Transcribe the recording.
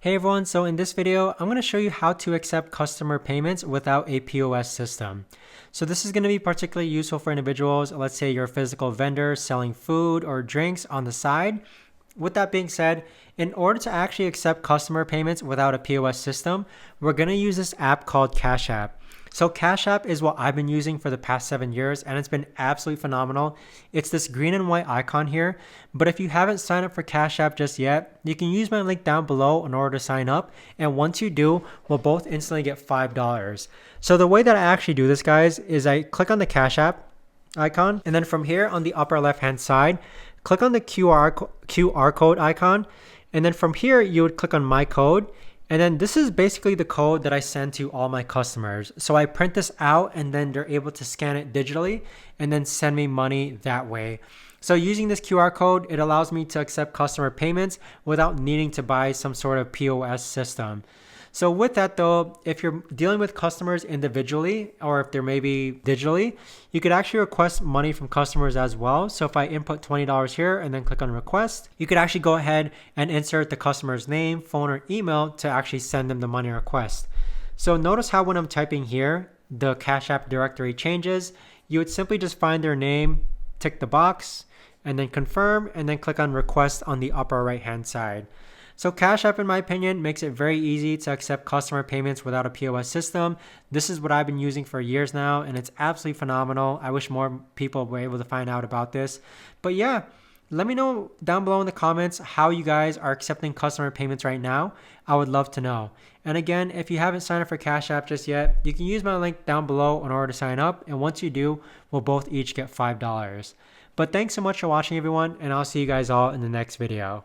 Hey everyone, so in this video, I'm going to show you how to accept customer payments without a POS system. So this is going to be particularly useful for individuals. Let's say you're a physical vendor selling food or drinks on the side. With that being said, in order to actually accept customer payments without a POS system, we're going to use this app called Cash App. So Cash App is what I've been using for the past 7 years, and it's been absolutely phenomenal. It's this green and white icon here, but if you haven't signed up for Cash App just yet, you can use my link down below in order to sign up, and once you do, we'll both instantly get $5. So the way that I actually do this, guys, is I click on the Cash App icon, and then from here on the upper left hand side, click on the QR code icon, and then from here you would click on my code. And then this is basically the code that I send to all my customers. So I print this out and then they're able to scan it digitally and then send me money that way. So using this QR code, it allows me to accept customer payments without needing to buy some sort of POS system. So with that though, if you're dealing with customers individually or if they're maybe digitally, you could actually request money from customers as well. So if I input $20 here and then click on request, you could actually go ahead and insert the customer's name, phone, or email to actually send them the money request. So notice how when I'm typing here, the Cash App directory changes. You would simply just find their name, tick the box, and then confirm, and then click on request on the upper right hand side. So Cash App, in my opinion, makes it very easy to accept customer payments without a POS system. This is what I've been using for years now, and it's absolutely phenomenal. I wish more people were able to find out about this. But yeah, let me know down below in the comments how you guys are accepting customer payments right now. I would love to know. And again, if you haven't signed up for Cash App just yet, you can use my link down below in order to sign up. And once you do, we'll both each get $5. But thanks so much for watching, everyone, and I'll see you guys all in the next video.